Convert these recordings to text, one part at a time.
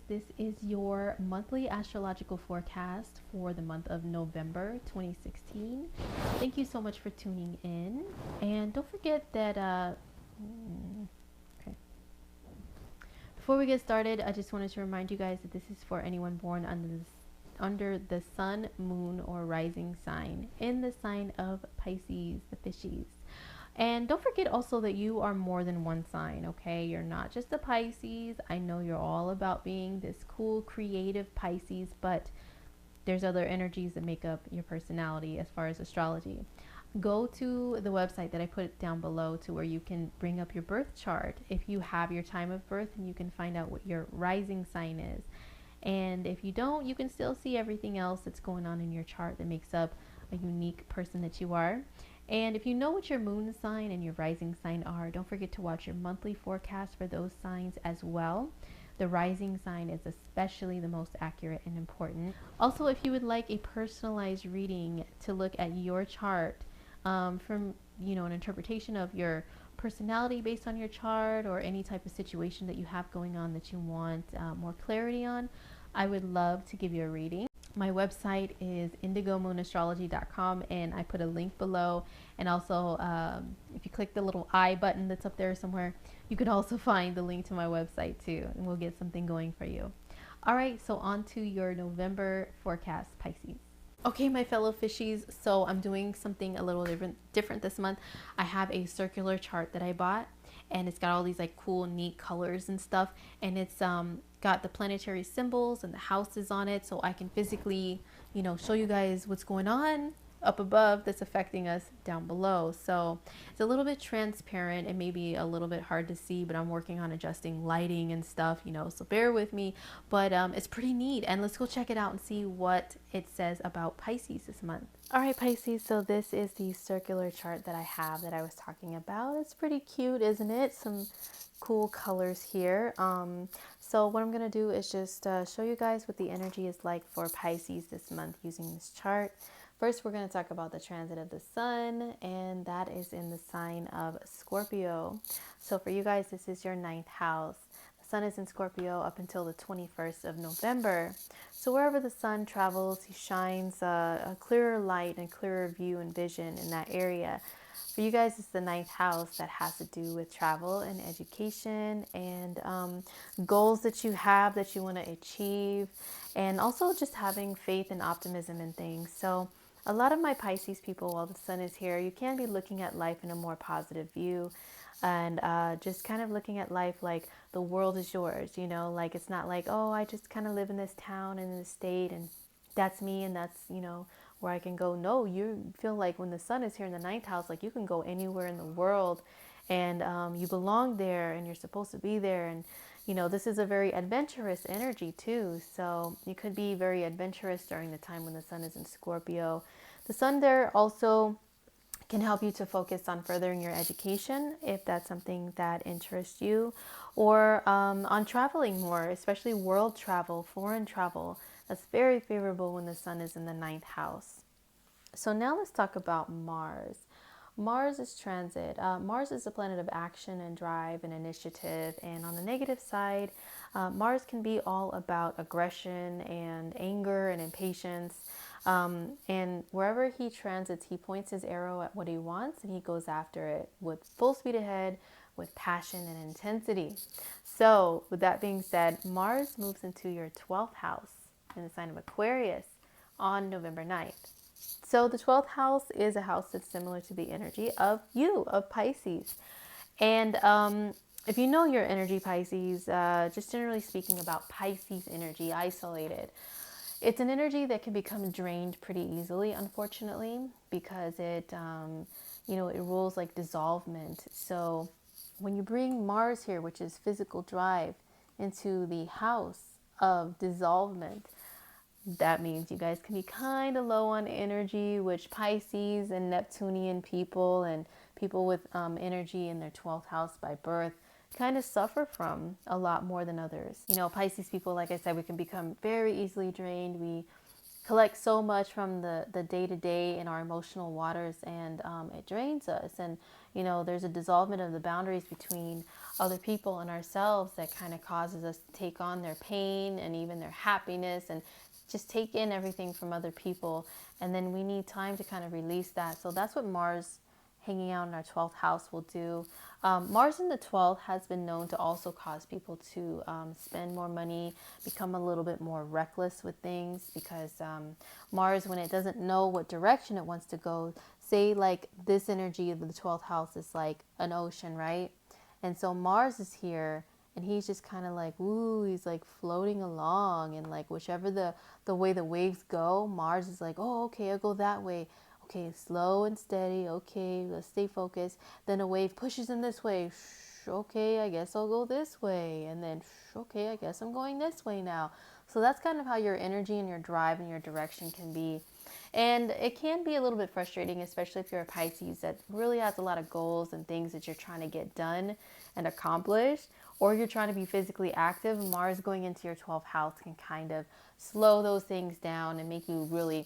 This is your monthly astrological forecast for the month of November 2016. Thank you so much for tuning in. And don't forget that, okay. Before we get started, I just wanted to remind you guys that this is for anyone born under the sun, moon, or rising sign in the sign of Pisces, the fishes. And don't forget also that you are more than one sign, okay? You're not just a Pisces. I know you're all about being this cool, creative Pisces, but there's other energies that make up your personality as far as astrology. Go to the website that I put down below to where you can bring up your birth chart if you have your time of birth, and you can find out what your rising sign is. And if you don't, you can still see everything else that's going on in your chart that makes up a unique person that you are. And if you know what your moon sign and your rising sign are, don't forget to watch your monthly forecast for those signs as well. The rising sign is especially the most accurate and important. Also, if you would like a personalized reading to look at your chart from, an interpretation of your personality based on your chart, or any type of situation that you have going on that you want more clarity on, I would love to give you a reading. My website is indigomoonastrology.com, and I put a link below. And also, if you click the little I button that's up there somewhere, you can also find the link to my website too, and we'll get something going for you. All right, so on to your November forecast, Pisces. Okay, my fellow fishies, so I'm doing something a little different this month. I have a circular chart that I bought, and it's got all these like cool, neat colors and stuff, and it's got the planetary symbols and the houses on it, so I can physically, show you guys what's going on up above that's affecting us down below. So it's a little bit transparent and maybe a little bit hard to see, but I'm working on adjusting lighting and stuff, so bear with me. But it's pretty neat, and let's go check it out and see what it says about Pisces this month. All right, Pisces, so this is the circular chart that I have that I was talking about. It's pretty cute, isn't it? Some cool colors here. So what I'm going to do is just show you guys what the energy is like for Pisces this month using this chart. First, we're going to talk about the transit of the sun, and that is in the sign of Scorpio. So for you guys, this is your 9th house. The sun is in Scorpio up until the 21st of November. So wherever the sun travels, he shines a clearer light and clearer view and vision in that area. For you guys, it's the 9th house that has to do with travel and education, and goals that you have that you want to achieve, and also just having faith and optimism in things. So a lot of my Pisces people, while the sun is here, you can be looking at life in a more positive view, and just kind of looking at life like the world is yours, like it's not like, oh, I just kind of live in this town and in this state, and that's me, and that's, where I can go. No, you feel like when the sun is here in the 9th house, like you can go anywhere in the world, and you belong there, and you're supposed to be there. And this is a very adventurous energy too, so you could be very adventurous during the time when the sun is in Scorpio. The sun there also can help you to focus on furthering your education if that's something that interests you, or on traveling more, especially world travel, foreign travel. That's very favorable when the sun is in the 9th house. So now let's talk about Mars. Mars is transit. Mars is a planet of action and drive and initiative. And on the negative side, Mars can be all about aggression and anger and impatience. And wherever he transits, he points his arrow at what he wants, and he goes after it with full speed ahead, with passion and intensity. So with that being said, Mars moves into your 12th house in the sign of Aquarius on November 9th. So the 12th house is a house that's similar to the energy of Pisces. And if you know your energy, Pisces, just generally speaking about Pisces energy, isolated, it's an energy that can become drained pretty easily, unfortunately, because it rules like dissolvement. So when you bring Mars here, which is physical drive, into the house of dissolvement, that means you guys can be kind of low on energy, which Pisces and Neptunian people and people with energy in their 12th house by birth kind of suffer from a lot more than others. Pisces people, like I said, we can become very easily drained. We collect so much from the day-to-day in our emotional waters, and it drains us. And there's a dissolvement of the boundaries between other people and ourselves that kind of causes us to take on their pain and even their happiness, and just take in everything from other people. And then we need time to kind of release that. So that's what Mars hanging out in our 12th house will do. Mars in the 12th has been known to also cause people to spend more money, become a little bit more reckless with things, because Mars, when it doesn't know what direction it wants to go, say like this energy of the 12th house is like an ocean, right? And so Mars is here, and he's just kind of like, ooh, he's like floating along, and like whichever the way the waves go, Mars is like, oh, okay, I'll go that way. Okay, slow and steady. Okay, let's stay focused. Then a wave pushes in this way. Okay, I guess I'll go this way. And then, okay, I guess I'm going this way now. So that's kind of how your energy and your drive and your direction can be. And it can be a little bit frustrating, especially if you're a Pisces that really has a lot of goals and things that you're trying to get done and accomplish, or you're trying to be physically active. Mars going into your 12th house can kind of slow those things down and make you really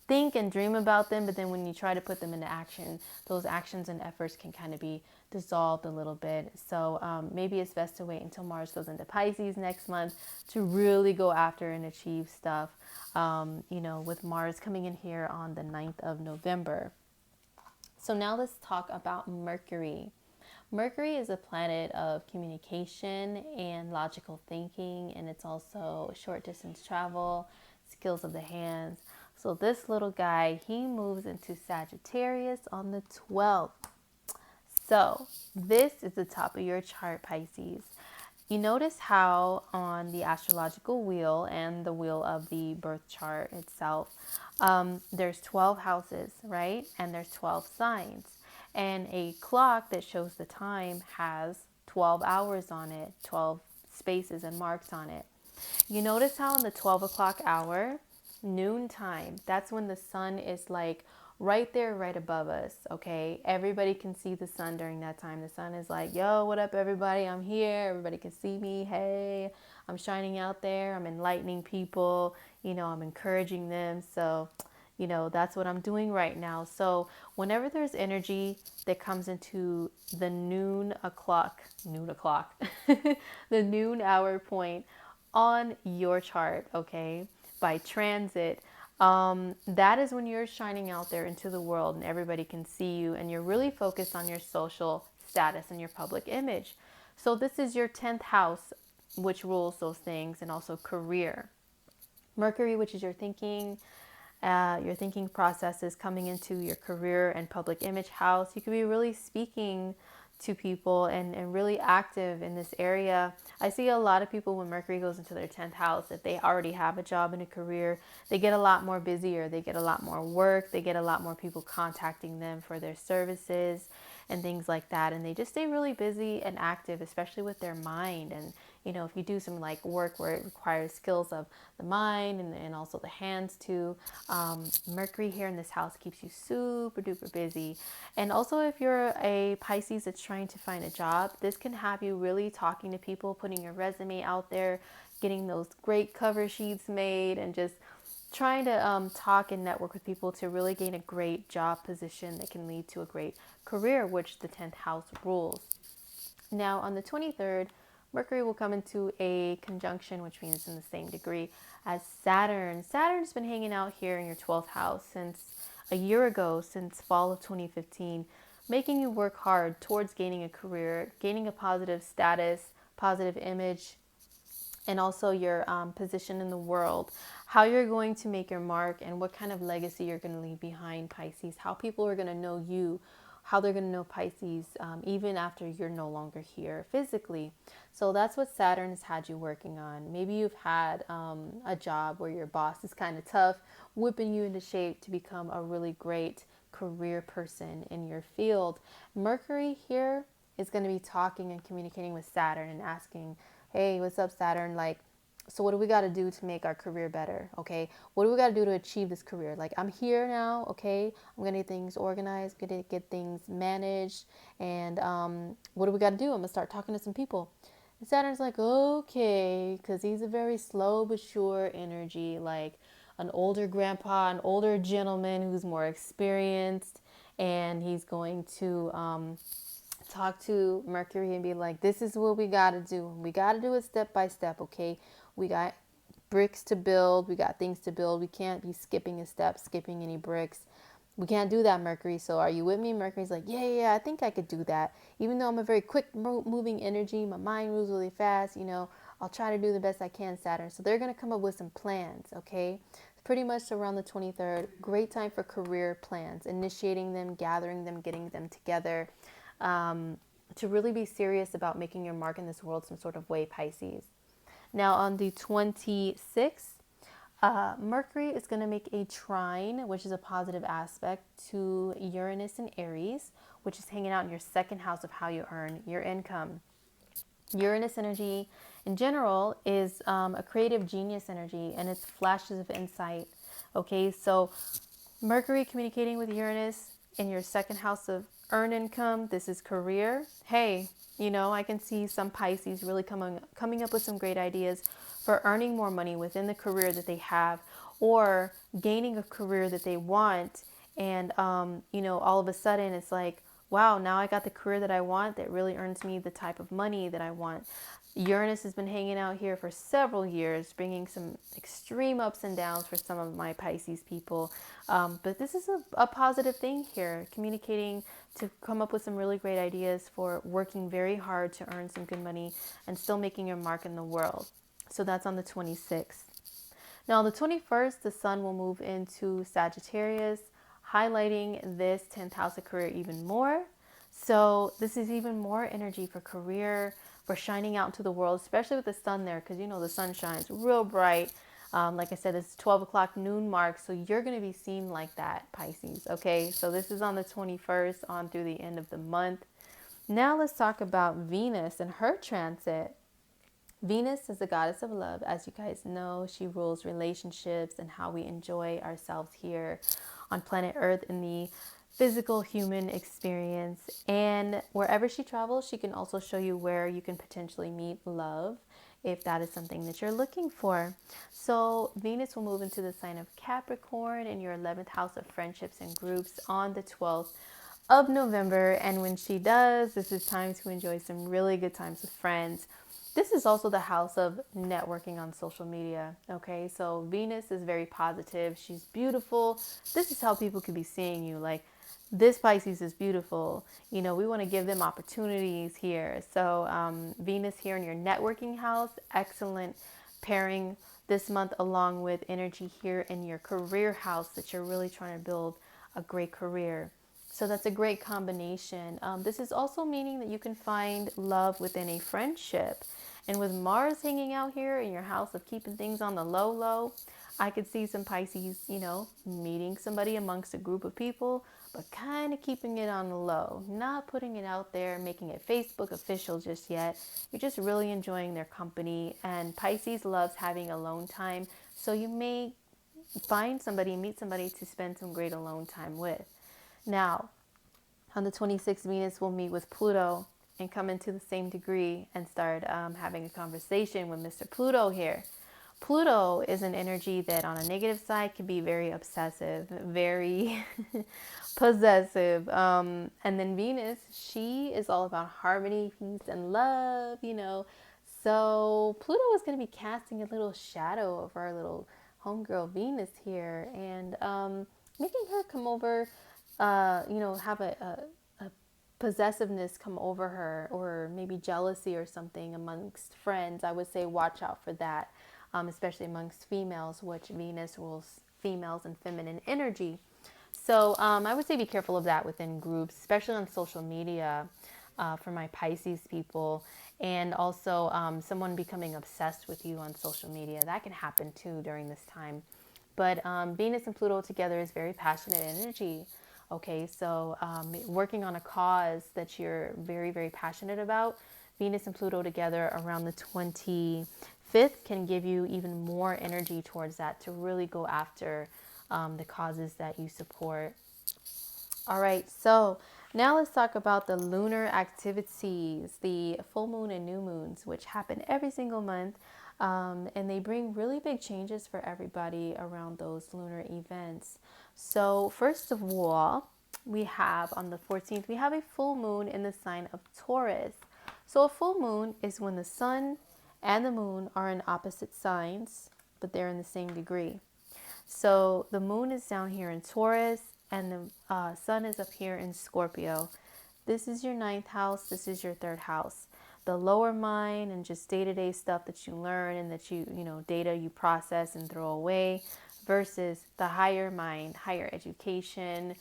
think and dream about them, but then when you try to put them into action, those actions and efforts can kind of be dissolved a little bit. So maybe it's best to wait until Mars goes into Pisces next month to really go after and achieve stuff, with Mars coming in here on the 9th of November. So now let's talk about Mercury. Mercury is a planet of communication and logical thinking, and it's also short distance travel, skills of the hands. So this little guy, he moves into Sagittarius on the 12th. So this is the top of your chart, Pisces. You notice how on the astrological wheel and the wheel of the birth chart itself, there's 12 houses, right? And there's 12 signs. And a clock that shows the time has 12 hours on it, 12 spaces and marks on it. You notice how in the 12 o'clock hour, noontime, that's when the sun is like right there, right above us, okay? Everybody can see the sun during that time. The sun is like, yo, what up, everybody? I'm here. Everybody can see me. Hey, I'm shining out there. I'm enlightening people. I'm encouraging them. So, that's what I'm doing right now. So whenever there's energy that comes into the noon o'clock, the noon hour point on your chart, okay, by transit, that is when you're shining out there into the world and everybody can see you, and you're really focused on your social status and your public image. So this is your 10th house, which rules those things, and also career. Mercury, which is your thinking processes coming into your career and public image house. You could be really speaking to people and really active in this area. I see a lot of people when Mercury goes into their 10th house that they already have a job and a career. They get a lot more busier. They get a lot more work. They get a lot more people contacting them for their services and things like that. And they just stay really busy and active, especially with their mind. And if you do some like work where it requires skills of the mind and also the hands too, Mercury here in this house keeps you super duper busy. And also if you're a Pisces that's trying to find a job, this can have you really talking to people, putting your resume out there, getting those great cover sheets made, and just trying to talk and network with people to really gain a great job position that can lead to a great career, which the 10th house rules. Now on the 23rd, Mercury will come into a conjunction, which means in the same degree as Saturn. Saturn's been hanging out here in your 12th house since a year ago, since fall of 2015, making you work hard towards gaining a career, gaining a positive status, positive image, and also your position in the world, how you're going to make your mark, and what kind of legacy you're going to leave behind, Pisces, how people are going to know you, how they're going to know Pisces, even after you're no longer here physically. So that's what Saturn has had you working on. Maybe you've had a job where your boss is kind of tough, whipping you into shape to become a really great career person in your field. Mercury here is going to be talking and communicating with Saturn and asking, hey, what's up, Saturn? Like, so what do we got to do to make our career better? Okay. What do we got to do to achieve this career? Like, I'm here now. Okay. I'm going to get things organized, get things managed. And what do we got to do? I'm going to start talking to some people. And Saturn's like, okay, because he's a very slow but sure energy, like an older grandpa, an older gentleman who's more experienced. And he's going to talk to Mercury and be like, this is what we got to do. We got to do it step by step, okay? We got bricks to build. We got things to build. We can't be skipping a step, skipping any bricks. We can't do that, Mercury. So are you with me? Mercury's like, yeah, I think I could do that. Even though I'm a very quick moving energy, my mind moves really fast, I'll try to do the best I can, Saturn. So they're going to come up with some plans, okay? Pretty much around the 23rd. Great time for career plans, initiating them, gathering them, getting them together, to really be serious about making your mark in this world some sort of way, Pisces. Now on the 26th, Mercury is going to make a trine, which is a positive aspect, to Uranus and Aries, which is hanging out in your second house of how you earn your income. Uranus energy in general is a creative genius energy, and it's flashes of insight. Okay, so Mercury communicating with Uranus in your second house of earn income. This is career. Hey, I can see some Pisces really coming up with some great ideas for earning more money within the career that they have, or gaining a career that they want. And, all of a sudden it's like, wow, now I got the career that I want that really earns me the type of money that I want. Uranus has been hanging out here for several years, bringing some extreme ups and downs for some of my Pisces people. But this is a positive thing here, communicating to come up with some really great ideas for working very hard to earn some good money and still making your mark in the world. So that's on the 26th. Now, on the 21st, the sun will move into Sagittarius, highlighting this 10th house of career even more. So this is even more energy for career, for shining out into the world, especially with the sun there, because the sun shines real bright. Like I said, it's 12 o'clock noon mark, so you're going to be seen like that, Pisces. Okay, so this is on the 21st on through the end of the month. Now let's talk about Venus and her transit. Venus is the goddess of love. As you guys know, she rules relationships and how we enjoy ourselves here on planet Earth in the physical human experience. And wherever she travels, she can also show you where you can potentially meet love, if that is something that you're looking for. So Venus will move into the sign of Capricorn in your 11th house of friendships and groups on the 12th of November. And when she does, this is time to enjoy some really good times with friends. This is also the house of networking on social media. Okay, so Venus is very positive. She's beautiful. This is how people could be seeing you. Like, this Pisces is beautiful. We want to give them opportunities here. So Venus here in your networking house, excellent pairing this month, along with energy here in your career house that you're really trying to build a great career. So that's a great combination. This is also meaning that you can find love within a friendship. And with Mars hanging out here in your house of keeping things on the low, I could see some Pisces, meeting somebody amongst a group of people, but kind of keeping it on the low, not putting it out there, making it Facebook official just yet. You're just really enjoying their company. And Pisces loves having alone time. So you may meet somebody to spend some great alone time with. Now, on the 26th, Venus will meet with Pluto and come into the same degree and start having a conversation with Mr. Pluto here. Pluto is an energy that on a negative side can be very obsessive, very possessive. And then Venus, she is all about harmony, peace, and love. So Pluto is going to be casting a little shadow over our little homegirl Venus here, and making her come over, have a possessiveness come over her, or maybe jealousy or something amongst friends. I would say watch out for that, especially amongst females, which Venus rules females and feminine energy. So I would say be careful of that within groups, especially on social media, for my Pisces people. And also someone becoming obsessed with you on social media. That can happen too during this time. But Venus and Pluto together is very passionate energy. Okay, so working on a cause that you're very, very passionate about, Venus and Pluto together around the 25th can give you even more energy towards that to really go after the causes that you support. All right, so now let's talk about the lunar activities, the full moon and new moons, which happen every single month. And they bring really big changes for everybody around those lunar events. So first of all, we have on the 14th, we have a full moon in the sign of Taurus. So a full moon is when the sun and the moon are in opposite signs, but they're in the same degree. So the moon is down here in Taurus and the sun is up here in Scorpio. This is your ninth house. This is your third house. The lower mind and just day-to-day stuff that you learn and that data you process and throw away versus the higher mind, higher education,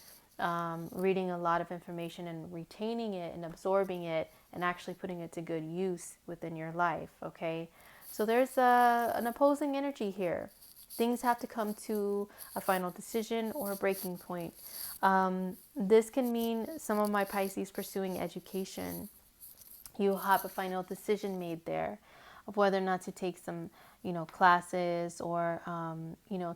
reading a lot of information and retaining it and absorbing it and actually putting it to good use within your life, okay? So there's an opposing energy here. Things have to come to a final decision or a breaking point. This can mean some of my Pisces pursuing education. You'll have a final decision made there of whether or not to take some, classes or,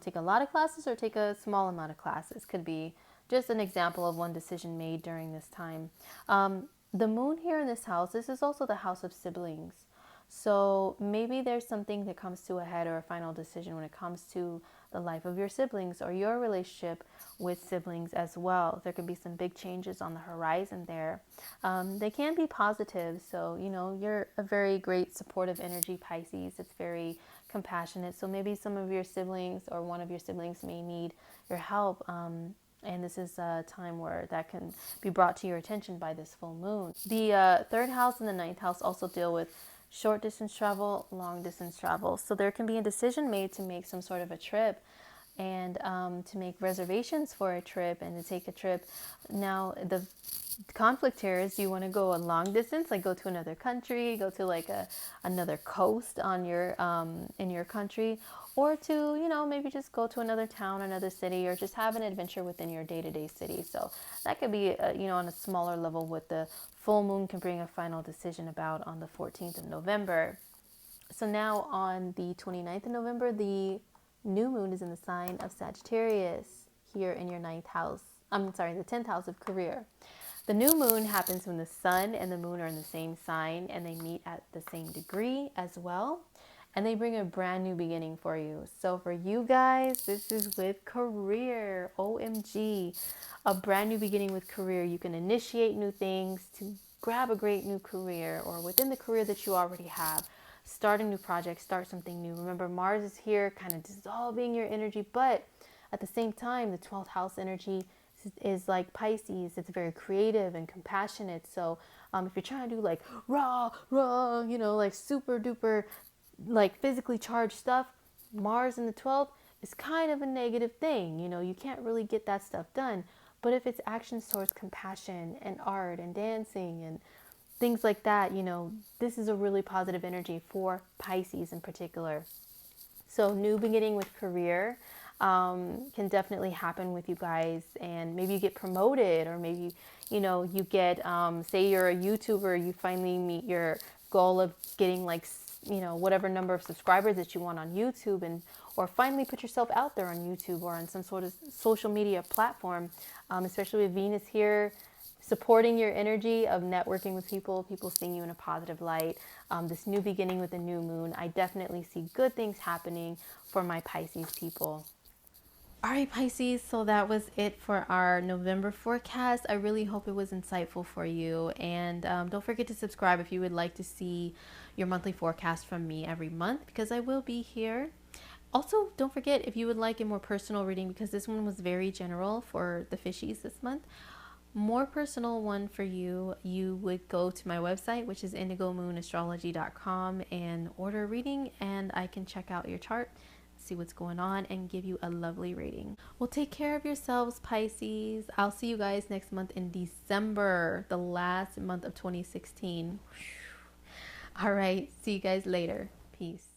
take a lot of classes or take a small amount of classes. Could be just an example of one decision made during this time. The moon here in this house, this is also the house of siblings. So maybe there's something that comes to a head or a final decision when it comes to the life of your siblings or your relationship with siblings as well. There could be some big changes on the horizon there. They can be positive. So, you're a very great supportive energy, Pisces. It's very compassionate. So maybe some of your siblings or one of your siblings may need your help. And this is a time where that can be brought to your attention by this full moon. The third house and the ninth house also deal with short distance travel, long distance travel. So there can be a decision made to make some sort of a trip and to make reservations for a trip and to take a trip. Now, the conflict here is, do you want to go a long distance, like go to another country, go to like another coast on your in your country, or to maybe just go to another town, another city, or just have an adventure within your day-to-day city. So that could be on a smaller level what the full moon can bring a final decision about on the 14th of November. So now on the 29th of November, the new moon is in the sign of Sagittarius here in your ninth house. The 10th house of career. The new moon happens when the sun and the moon are in the same sign and they meet at the same degree as well. And they bring a brand new beginning for you. So for you guys, this is with career. OMG. A brand new beginning with career. You can initiate new things to grab a great new career, or within the career that you already have. Start a new project, start something new. Remember, Mars is here kind of dissolving your energy, but at the same time, the 12th house energy is like Pisces. It's very creative and compassionate. So if you're trying to do like raw, like super duper, like physically charged stuff, Mars in the 12th is kind of a negative thing. You can't really get that stuff done. But if it's actions towards compassion and art and dancing and things like that, this is a really positive energy for Pisces in particular. So new beginning with career can definitely happen with you guys, and maybe you get promoted, or maybe you get say you're a YouTuber, you finally meet your goal of getting like whatever number of subscribers that you want on YouTube, and or finally put yourself out there on YouTube or on some sort of social media platform, especially with Venus here supporting your energy of networking with people seeing you in a positive light. This new beginning with the new moon, I definitely see good things happening for my Pisces people. All right, Pisces, so that was it for our November forecast. I really hope it was insightful for you. And don't forget to subscribe if you would like to see your monthly forecast from me every month, because I will be here. Also, don't forget, if you would like a more personal reading, because this one was very general for the fishies this month, more personal one for you, you would go to my website, which is indigomoonastrology.com, and order a reading, and I can check out your chart, see what's going on, and give you a lovely reading. Well, take care of yourselves, Pisces. I'll see you guys next month in December, the last month of 2016. All right, see you guys later. Peace.